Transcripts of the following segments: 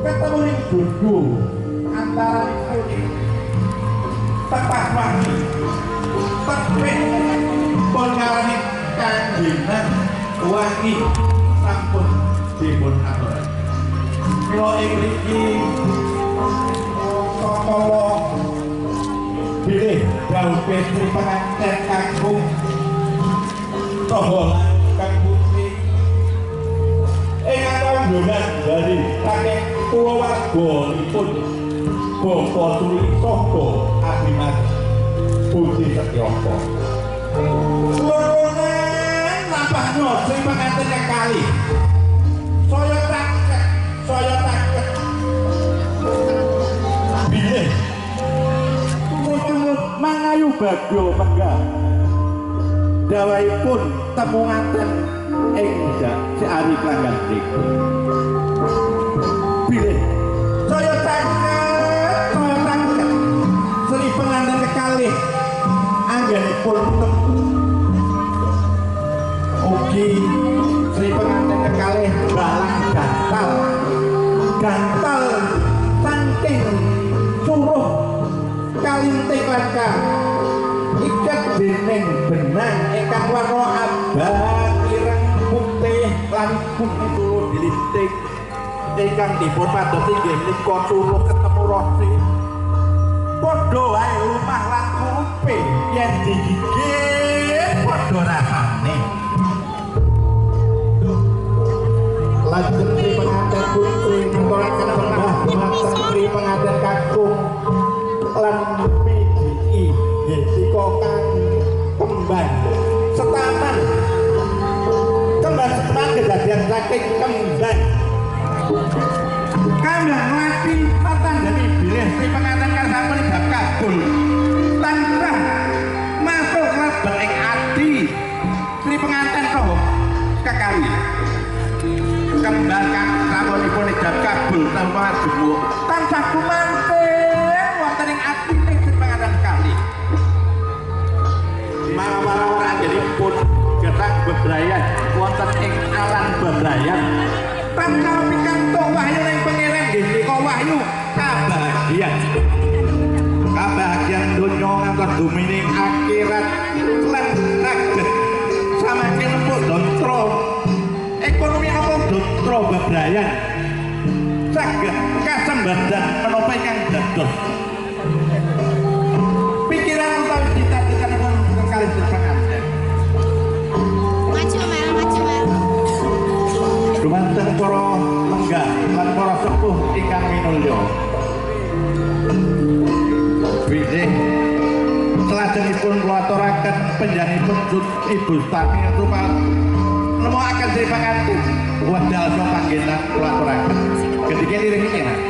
ketemu ning dodo antara kuning tepat wangi tepik pun ngarani kanjengan wangi sampun dipun atur kula ing mriki kala bilih dawuh Petri penganten kakung toh kang putri rombongan dari kakek tua warganipun Bapak Tuli Soko Adimas Budi Setyoko. Rombongan lampahno sing penganten kekali. Saya taket. Bilih. Tumut mangayu bagyo menggah. Dawahipun temu nganten enggak si Ari Klanggan mriku. Bilih saya tangket Sri penganten kekalih anggenipun ugi Sri penganten kekalih balang gantal saking suruh kalinting langkah iket dening benang ingkang warna abang ireng putih lan kuning dilinting ingkang dipun padosi nggih menika suruh ketemu roti padha wae lumah lan kurupe yen digigit padha rasane lajeng Sri penganten putri ngaturaken sembah dumateng Sri penganten kakung lan PDI Hendika kang kembang setaman kejadian saking kembang lati tandani bilih Sri penganten karsampun bab kabul tanpa masuk lebet ing ati Sri penganten roh kekali kembang kang sampun bab kabul tanpa jumuk tanpa kumanten wonten ing ati Sri penganten kali mawar-mawar anggenipun getang bebrayan wonten ing alan bebrayan tangkal pikantuk wahyu ning pangeran nggih menika wahyu kabahagiaan donya ngantos dumining akhirat lan saged samakin empuk dontra ekonomi apa dontra bebrayan saged kasembadan menapa ingkang dados pikiran utawi cita-citanipun kekalih penganten dumateng para lenggah lan para sepuh ingkang minulya. Bilih salajengipun kula aturaken panjenenganipun Ibu Stami Rupal nemokaken Sri penganten wedal so panggenan kula aturaken. Ketika liring iki Mas.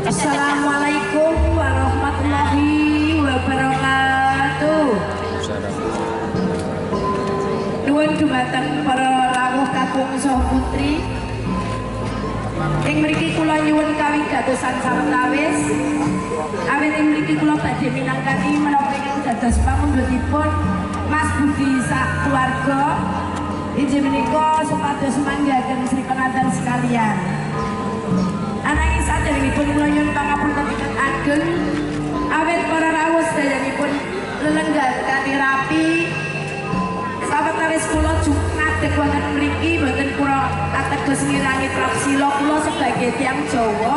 Assalamualaikum warahmatullahi wabarakatuh. Nuwun dumateng para rawuh kakung saha putri. Ing mriki kula nyuwun kawigatosan sawetawis. Awit ing mriki kula badhe minangkani menapa ingkang dados pamundhutipun Mas Budi sak keluarga. Inggih menika supados manggihaken Sri penganten sekalian. Ananging saderengipun kula nyuwun pangapunten ingkang ageng awit para rawuh sedayanipun lelenggan kanthi rapi. Sawetawis kula ngadeg wonten mriki boten kula ateges ngirangi prapsila kula sebagai tiyang Jawa.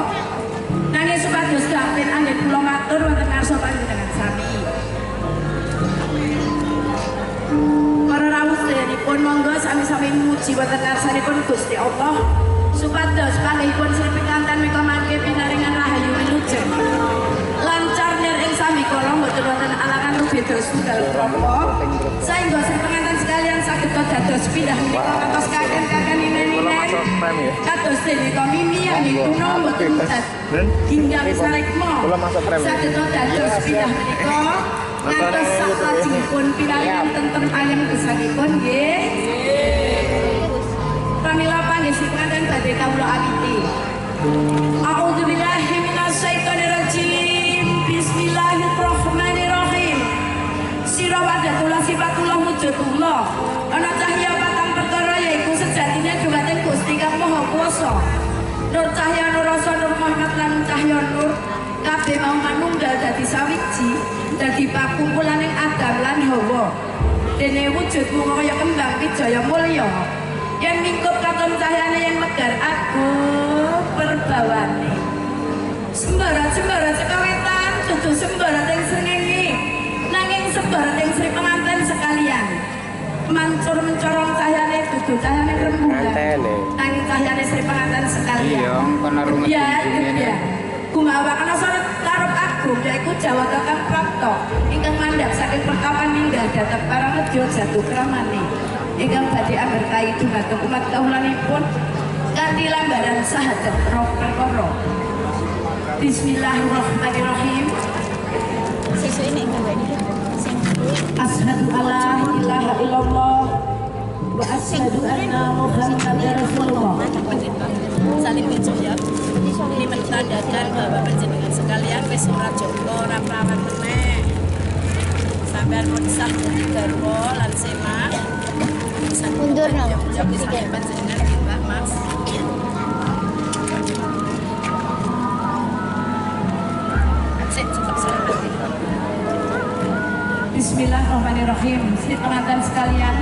Nanging supados gampil anggen kula matur wonten ngarsa panjenengan sami. Para rawuh sedayanipun monggo sami-sami muji wonten ngarsanipun Gusti Allah supados kalihipun Sri penganten menika mangke pinaringan rahayu wilujeng. Lancar nir ing sami kala mboten wonten alangan rubeda setunggal prapa. Saengga Sri penganten sekalian saged dados pindah menika kantos kaken-kaken inen-inen. Kados menika mimi yang dituno mboten hingga sarekmo. Saged dados pindah menika ngantos saklajengipun pinaringan tentem ayem gesangipun nggih. Pramila panggih Sri penganten badhe kawula awiti. A'udzubillahi minasyaitonirrajim. Bismillahirrahmanirrahim. Sira wadatullah sifatullah wujudullah. Ana cahya patang perkara yaiku sejatine Rasa. Nur Cahya Nur Rasa Nur Muhammad lan Cahya Nur kabeh mau manunggal dadi sawiji dadi pakumpulaning Adam lan Hawa. Dene wujudmu kaya kembang wijaya mulya. Yen mingkup katon cahyane yen megar agung perbawane. Sembarat sekawetan dudu sembarat ing srengenge nanging sembarat ing Sri pengantin sekalian. Mancur mencorong cahyane dudu cahyane rembulan nanging cahyane Sri pengantin sekalian. Iya, kono runget ya. Gumawaken asore karep agung yaiku Jawata kang prapta ingkang mandhap saking perkapan ninggal dhateng Paramedya jatuh kramane ingkang badhe amberkahi dumateng umat kawulanipun kanthi lambaran sahadat roh perkara. Bismillahirrahmanirrahim. Sesuk ini enggak ini. Asyhadu alla ilaha illallah wa asyhadu anna Muhammadar Rasulullah. Saling besok ya. Ini menandakan bahwa penjenengan sekalian wis ora joko ora prawan meneh. Sampeyan mun sah dadi garwa lan semah. Mundur dong. Jadi panjenengan Mbak Mas. Sik cukup selamat. Bismillahirrahmanirrahim. Sri pengantin sekalian,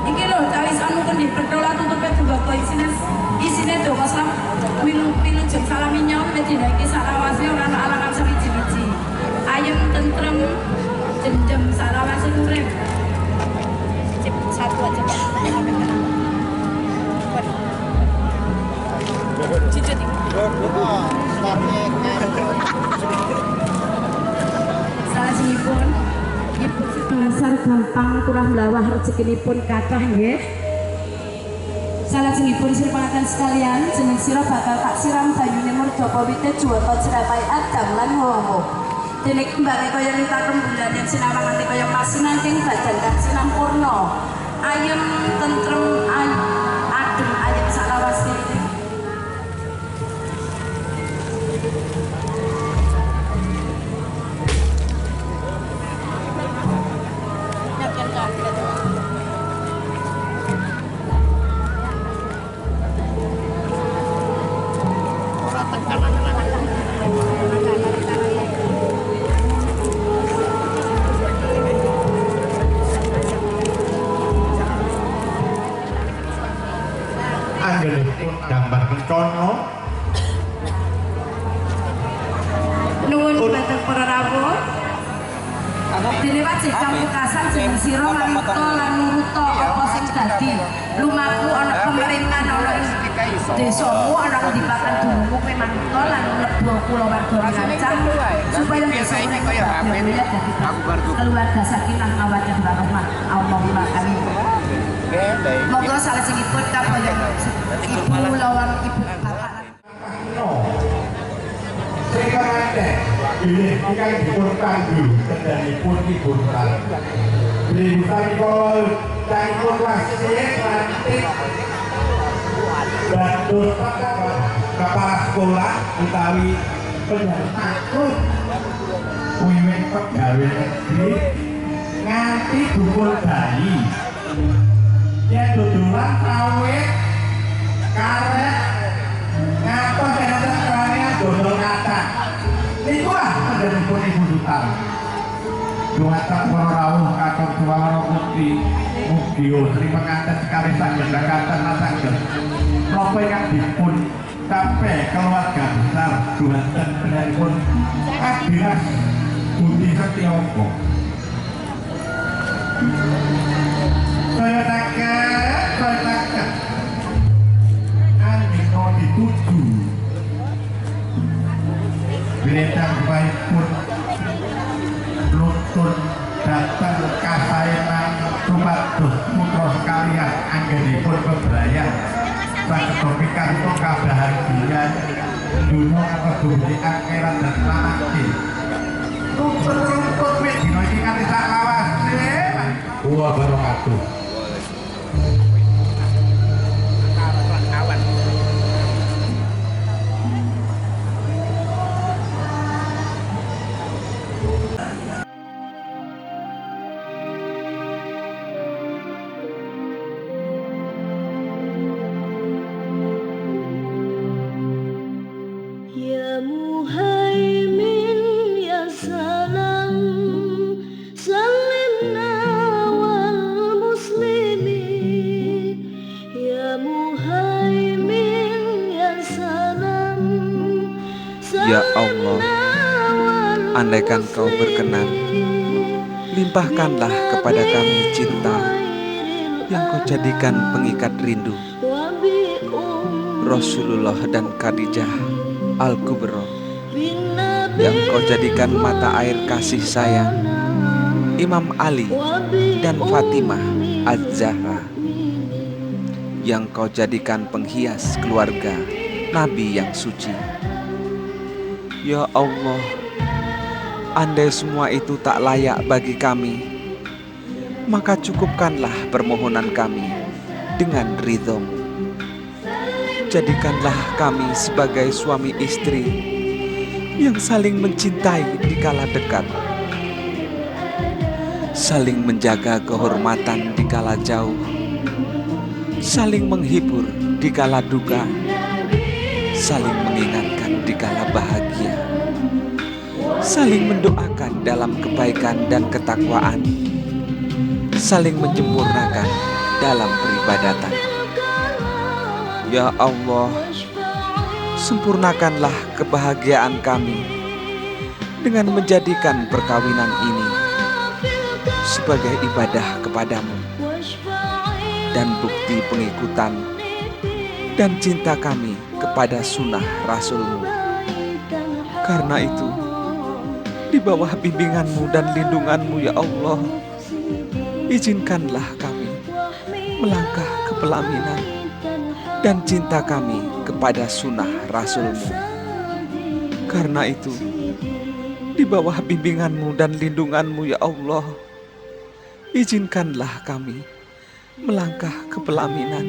iki lho cawisanmu kan dipertola tutupe tembako isine doa salam wilujeng salami nyawa medina iki salawase ora ana alangan sewiji-wiji. Ayem tentrem jenjem salawase urip. Satu aja Pak. Cicit. Salajengipun ibu dasar gampang kurang melawah rezekinipun kathah nggih. Salajengipun sira panganten sekalian, jeneng sira bakal tak siram banyune murdaka wite juwata cerapai Adam lan Hawa. Dene kembangé kaya lintang rembulan yen sinamang nganti kaya masinangking badan kang sinampurna. Ayem tentrem adem ayem salawase. Nyakin kaget. Anggenipun gambar kencana Nuwun dhateng para rawuh. Dene wajib pamungkasan jeneng sira manungsa lan nuruta apa sing dadi lumaku ana pemerintahan ana ing desamu ana ngendipaken dunungmu kowe manungsa lan mlebu kulawarga rancang supaya desa iki kaya keluarga sakinah mawaddah warahmah Allahumma amin. Monggo salajengipun kaboyong ibu lawan ibu bapak. Sri pengantin bilih ingkang dipun kanggo kendhanipun ibu kal. Bilih sampun sampun wasit lantik bantu kepala sekolah utawi penyatakut wiwit pegawai negeri nganti dukul bayi yen dudulan kawit karet ngapa saya sekalian dodol kata niku lah panjenenganipun ibu dutan dumateng para rawuh katon swara putri mugi Sri pengantin sekali sanjetaken nasangken napa ingkang dipun sampai keluarga besar dumateng panjenenganipun Adiras Budi Setioko saya takkan Andino dituju Biletang baik pun Lutun datang kasayanan Sumados putra sekalian anggenipun bebrayan sakedomikan untuk kebahagiaan dunia kebahagiaan akhirat dan nanti rumput-rumput wis dina iki kan sak lawas wa barakatuh. Ya Allah, andaikan Kau berkenan, limpahkanlah kepada kami cinta yang Kau jadikan pengikat rindu. Rasulullah dan Khadijah Al-Kubra yang Kau jadikan mata air kasih sayang, Imam Ali dan Fatimah Az-Zahra yang Kau jadikan penghias keluarga Nabi yang suci. Ya Allah, andai semua itu tak layak bagi kami, maka cukupkanlah permohonan kami dengan ridho-Mu. Jadikanlah kami sebagai suami istri yang saling mencintai di kala dekat, saling menjaga kehormatan di kala jauh, saling menghibur di kala duka, saling mengingatkan di kala bahagia, saling mendoakan dalam kebaikan dan ketakwaan, saling menyempurnakan dalam peribadatan. Ya Allah, sempurnakanlah kebahagiaan kami dengan menjadikan perkawinan ini sebagai ibadah kepadamu dan bukti pengikutan dan cinta kami kepada sunnah Rasul-Mu. Karena itu, di bawah bimbingan-Mu dan lindungan-Mu ya Allah, izinkanlah kami melangkah ke pelaminan dan cinta kami kepada sunnah Rasul-Mu. Karena itu, di bawah bimbingan-Mu dan lindungan-Mu ya Allah, izinkanlah kami melangkah ke pelaminan